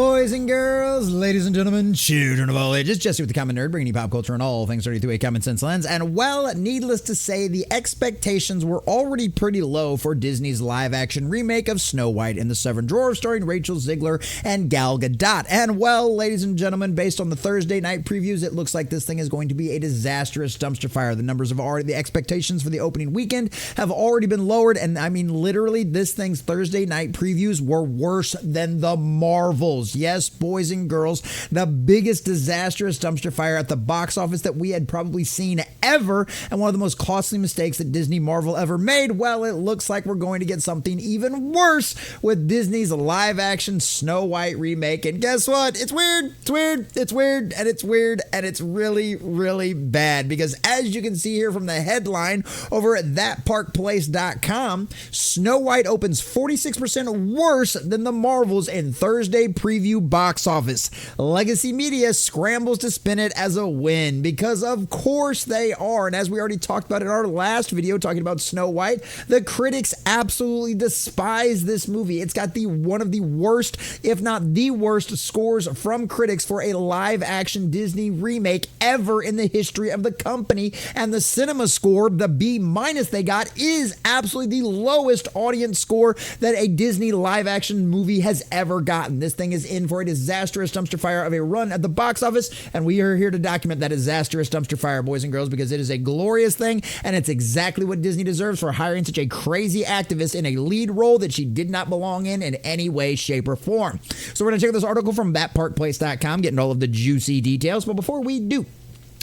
Boys and girls, ladies and gentlemen, children of all ages, Jesse with the Common Nerd, bringing you pop culture and all things 30 through a common sense lens. And well, needless to say, the expectations were already pretty low for Disney's live-action remake of Snow White and the Seven Dwarfs, starring Rachel Zegler and Gal Gadot. And well, ladies and gentlemen, based on the Thursday night previews, it looks like this thing is going to be a disastrous dumpster fire. The expectations for the opening weekend have already been lowered, and I mean, literally, this thing's Thursday night previews were worse than the Marvels. Yes, boys and girls, the biggest disastrous dumpster fire at the box office that we had probably seen ever, and one of the most costly mistakes that Disney Marvel ever made. Well, it looks like we're going to get something even worse with Disney's live-action Snow White remake. And guess what? It's weird. It's weird. It's weird. And it's weird. And it's really, really bad. Because as you can see here from the headline over at thatparkplace.com, Snow White opens 46% worse than the Marvels in Thursday preview box office. Legacy Media scrambles to spin it as a win because of course they are. And as we already talked about in our last video talking about Snow White, the critics absolutely despise this movie. It's got one of the worst, if not the worst, scores from critics for a live action Disney remake ever in the history of the company. And the cinema score, the B- they got, is absolutely the lowest audience score that a Disney live action movie has ever gotten. This thing is in for a disastrous dumpster fire of a run at the box office, and we are here to document that disastrous dumpster fire, boys and girls, because it is a glorious thing, and it's exactly what Disney deserves for hiring such a crazy activist in a lead role that she did not belong in any way, shape, or form. So we're going to check this article from thatparkplace.com, getting all of the juicy details, but before we do,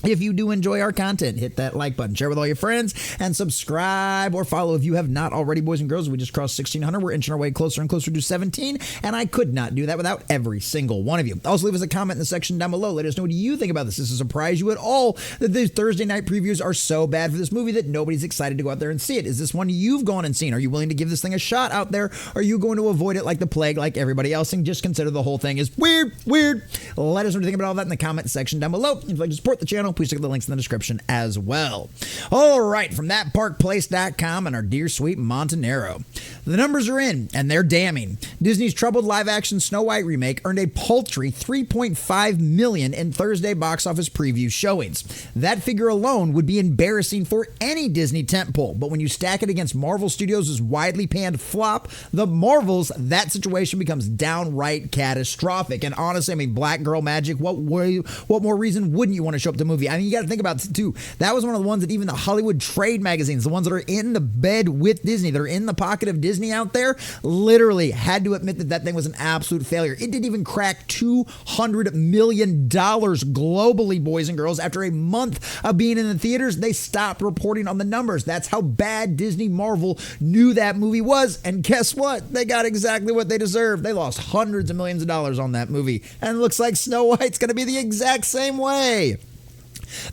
if you do enjoy our content, hit that like button, share with all your friends, and subscribe or follow if you have not already, boys and girls. We just crossed 1,600. We're inching our way closer and closer to 17, and I could not do that without every single one of you. Also, leave us a comment in the section down below. Let us know what you think about this. Does it surprise you at all that these Thursday night previews are so bad for this movie that nobody's excited to go out there and see it? Is this one you've gone and seen? Are you willing to give this thing a shot out there? Are you going to avoid it like the plague, like everybody else, and just consider the whole thing is weird? Let us know what you think about all that in the comment section down below. If you'd like to support the channel, please check the links in the description as well. All right, from thatparkplace.com and our dear sweet Montanero. The numbers are in, and they're damning. Disney's troubled live-action Snow White remake earned a paltry $3.5 million in Thursday box office preview showings. That figure alone would be embarrassing for any Disney tentpole, but when you stack it against Marvel Studios' widely panned flop, The Marvels, that situation becomes downright catastrophic. And honestly, I mean, Black Girl Magic, what more reason wouldn't you want to show up to the movie? I mean, you got to think about it too. That was one of the ones that even the Hollywood trade magazines, the ones that are in the bed with Disney, that are in the pocket of Disney out there, literally had to admit that that thing was an absolute failure. It didn't even crack $200 million globally, boys and girls. After a month of being in the theaters, they stopped reporting on the numbers. That's how bad Disney Marvel knew that movie was. And guess what? They got exactly what they deserved. They lost hundreds of millions of dollars on that movie. And it looks like Snow White's going to be the exact same way.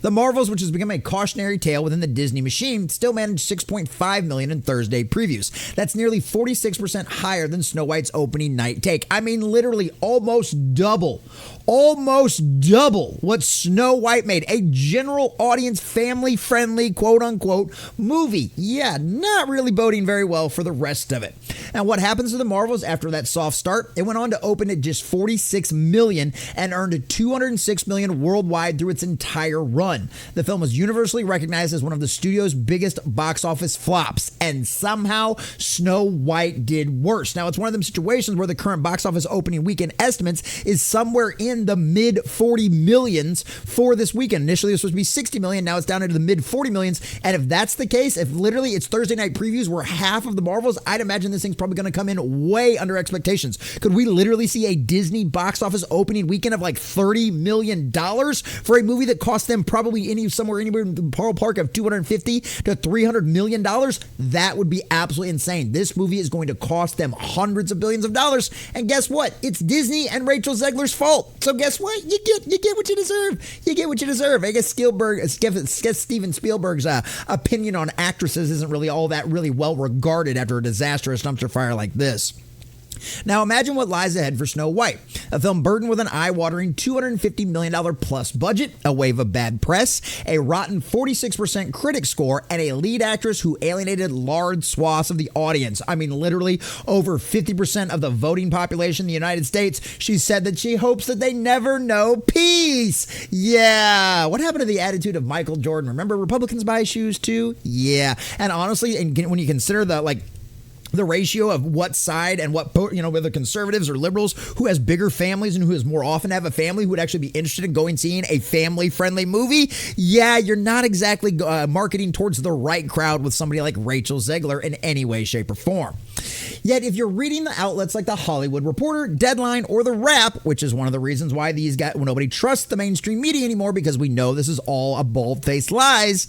The Marvels, which has become a cautionary tale within the Disney machine, still managed $6.5 million in Thursday previews. That's nearly 46% higher than Snow White's opening night take. I mean, literally almost double what Snow White made. A general audience, family-friendly, quote-unquote, movie. Yeah, not really boding very well for the rest of it. Now, what happens to the Marvels after that soft start? It went on to open at just $46 million and earned $206 million worldwide through its entire run. The film was universally recognized as one of the studio's biggest box office flops, and somehow Snow White did worse. Now, it's one of them situations where the current box office opening weekend estimates is somewhere in the mid 40 millions for this weekend. Initially, this was supposed to be 60 million. Now it's down into the mid 40 millions. And if that's the case, if literally it's Thursday night previews were half of the Marvels, I'd imagine this thing's probably going to come in way under expectations. Could we literally see a Disney box office opening weekend of like $30 million for a movie that cost them probably anywhere in the ballpark of $250 to $300 million? That would be absolutely insane. This movie is going to cost them hundreds of billions of dollars. And guess what? It's Disney and Rachel Zegler's fault. So guess what? You get what you deserve. You get what you deserve. I guess Steven Spielberg's opinion on actresses isn't really all that really well regarded after a disastrous dumpster fire like this. Now imagine what lies ahead for Snow White, a film burdened with an eye-watering $250 million plus budget, a wave of bad press, a rotten 46% critic score, and a lead actress who alienated large swaths of the audience. I mean, literally over 50% of the voting population in the United States. She said that she hopes that they never know peace. Yeah. What happened to the attitude of Michael Jordan? Remember, Republicans buy shoes too? Yeah. And honestly, and when you consider the ratio of what side and what, whether conservatives or liberals, who has bigger families and who is more often have a family who would actually be interested in going seeing a family-friendly movie, yeah, you're not exactly marketing towards the right crowd with somebody like Rachel Zegler in any way, shape, or form. Yet, if you're reading the outlets like The Hollywood Reporter, Deadline, or The Wrap, which is one of the reasons why nobody trusts the mainstream media anymore, because we know this is all a bald-faced lies,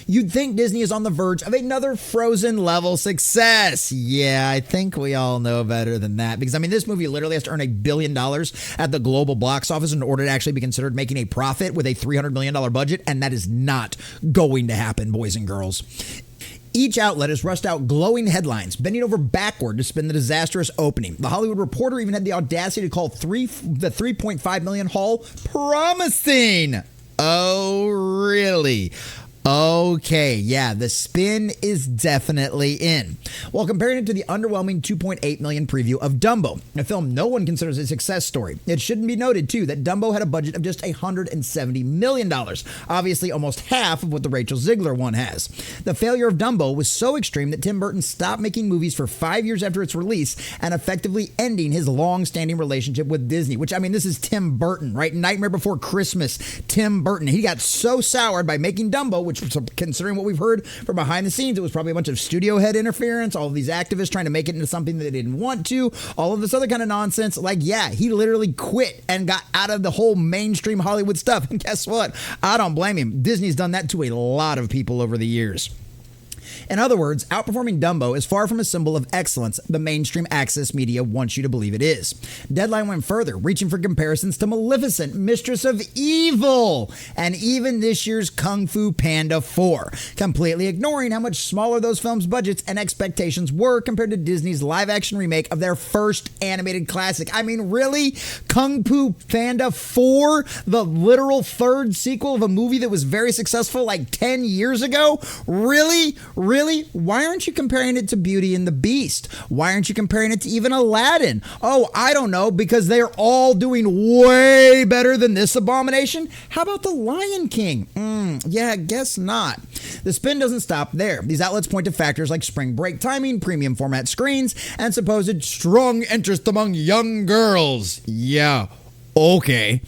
you'd think Disney is on the verge of another Frozen-level success. Yeah, I think we all know better than that, because, I mean, this movie literally has to earn $1 billion at the global box office in order to actually be considered making a profit with a $300 million budget, and that is not going to happen, boys and girls. Each outlet has rushed out glowing headlines, bending over backward to spin the disastrous opening. The Hollywood Reporter even had the audacity to call the $3.5 million haul promising. Oh, really? Okay, yeah, the spin is definitely in. While comparing it to the underwhelming 2.8 million preview of Dumbo, a film no one considers a success story. It shouldn't be noted, too, that Dumbo had a budget of just $170 million, obviously almost half of what the Rachel Zegler one has. The failure of Dumbo was so extreme that Tim Burton stopped making movies for 5 years after its release and effectively ending his long-standing relationship with Disney, which, I mean, this is Tim Burton, right? Nightmare Before Christmas, Tim Burton. He got so soured by making Dumbo, which, considering what we've heard from behind the scenes, it was probably a bunch of studio head interference, all of these activists trying to make it into something that they didn't want to, all of this other kind of nonsense. Like, yeah, he literally quit and got out of the whole mainstream Hollywood stuff. And guess what? I don't blame him. Disney's done that to a lot of people over the years. In other words, outperforming Dumbo is far from a symbol of excellence the mainstream access media wants you to believe it is. Deadline went further, reaching for comparisons to Maleficent, Mistress of Evil, and even this year's Kung Fu Panda 4, completely ignoring how much smaller those films' budgets and expectations were compared to Disney's live-action remake of their first animated classic. I mean, really? Kung Fu Panda 4, the literal third sequel of a movie that was very successful like 10 years ago? Really? Really? Why aren't you comparing it to Beauty and the Beast? Why aren't you comparing it to even Aladdin? Oh, I don't know, because they're all doing way better than this abomination. How about The Lion King? Yeah, guess not. The spin doesn't stop there. These outlets point to factors like spring break timing, premium format screens, and supposed strong interest among young girls. Yeah. Okay.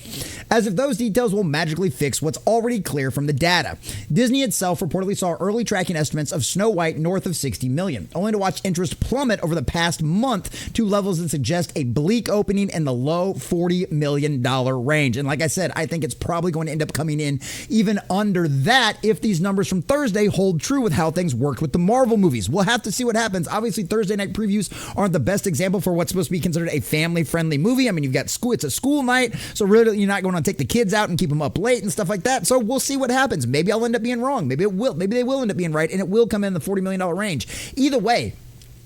As if those details will magically fix what's already clear from the data. Disney itself reportedly saw early tracking estimates of Snow White north of 60 million, only to watch interest plummet over the past month to levels that suggest a bleak opening in the low $40 million range. And like I said, I think it's probably going to end up coming in even under that if these numbers from Thursday hold true with how things worked with the Marvel movies. We'll have to see what happens. Obviously, Thursday night previews aren't the best example for what's supposed to be considered a family-friendly movie. I mean, you've got school, it's a school night, so really you're not going to take the kids out and keep them up late and stuff like that. So we'll see what happens. Maybe I'll end up being wrong. Maybe they will end up being right, and it will come in the $40 million range. Either way,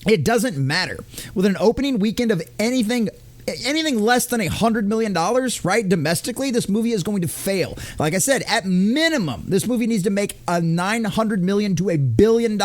it doesn't matter. With an opening weekend of anything less than $100 million, right, domestically, this movie is going to fail. Like I said, at minimum, this movie needs to make a $900 million to $1 billion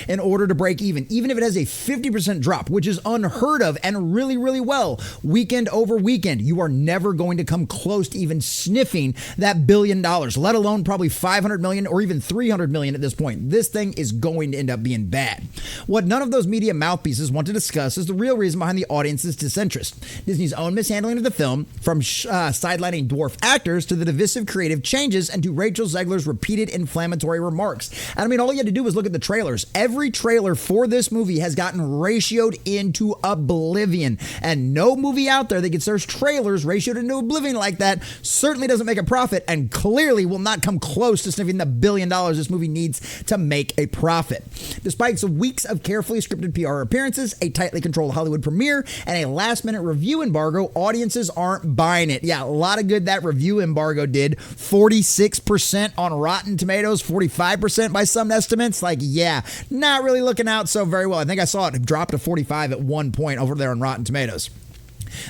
in order to break even if it has a 50% drop, which is unheard of and really, really well. Weekend over weekend, you are never going to come close to even sniffing that $1 billion, let alone probably $500 million or even $300 million at this point. This thing is going to end up being bad. What none of those media mouthpieces want to discuss is the real reason behind the audience's disinterest. Disney's own mishandling of the film, from sidelining dwarf actors to the divisive creative changes and to Rachel Zegler's repeated inflammatory remarks. And I mean, all you had to do was look at the trailers. Every trailer for this movie has gotten ratioed into oblivion. And no movie out there that gets their trailers ratioed into oblivion like that certainly doesn't make a profit and clearly will not come close to sniffing the $1 billion this movie needs to make a profit. Despite some weeks of carefully scripted PR appearances, a tightly controlled Hollywood premiere, and a last-minute reveal review embargo, audiences aren't buying it. Yeah, a lot of good that review embargo did. 46% on Rotten Tomatoes, 45% by some estimates. Like, yeah, not really looking out so very well. I think I saw it drop to 45 at one point over there on Rotten Tomatoes.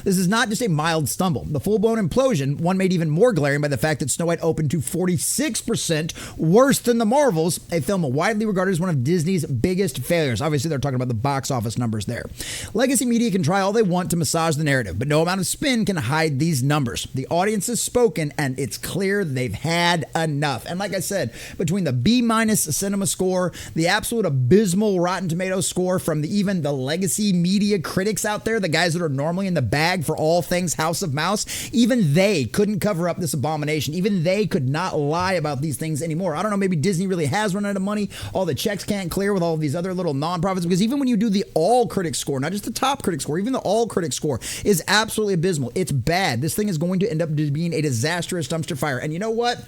This is not just a mild stumble. The full-blown implosion, one made even more glaring by the fact that Snow White opened to 46% worse than The Marvels, a film widely regarded as one of Disney's biggest failures. Obviously, they're talking about the box office numbers there. Legacy media can try all they want to massage the narrative, but no amount of spin can hide these numbers. The audience has spoken, and it's clear they've had enough. And like I said, between the B- cinema score, the absolute abysmal Rotten Tomatoes score from even the legacy media critics out there, the guys that are normally in the bag for all things House of Mouse, even they couldn't cover up this abomination. Even they could not lie about these things anymore. I don't know, maybe Disney really has run out of money. All the checks can't clear with all of these other little nonprofits, because even when you do the all critic score, not just the top critic score, even the all critic score is absolutely abysmal. It's bad. This thing is going to end up being a disastrous dumpster fire. And you know what?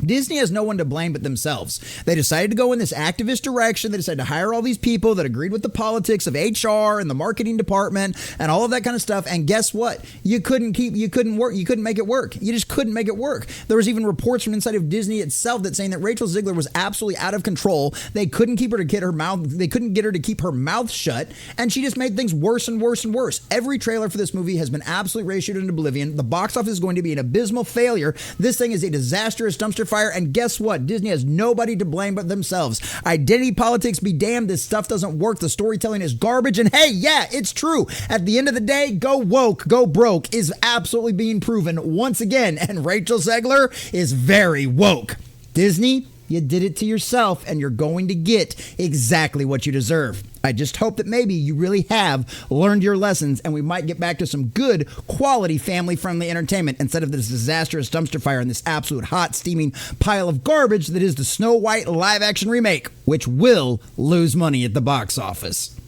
Disney has no one to blame but themselves. They decided to go in this activist direction. They decided to hire all these people that agreed with the politics of HR and the marketing department and all of that kind of stuff. And guess what? You couldn't make it work. You just couldn't make it work. There was even reports from inside of Disney itself that saying that Rachel Zegler was absolutely out of control. They couldn't keep her to get her mouth. They couldn't get her to keep her mouth shut. And she just made things worse and worse and worse. Every trailer for this movie has been absolutely ratioed into oblivion. The box office is going to be an abysmal failure. This thing is a disastrous dumpster fire, and guess what? Disney has nobody to blame but themselves. Identity politics be damned, this stuff doesn't work. The storytelling is garbage, and hey, yeah, it's true. At the end of the day, go woke, go broke is absolutely being proven once again, and Rachel Zegler is very woke. Disney, you did it to yourself, and you're going to get exactly what you deserve. I just hope that maybe you really have learned your lessons, and we might get back to some good, quality, family-friendly entertainment instead of this disastrous dumpster fire and this absolute hot, steaming pile of garbage that is the Snow White live-action remake, which will lose money at the box office.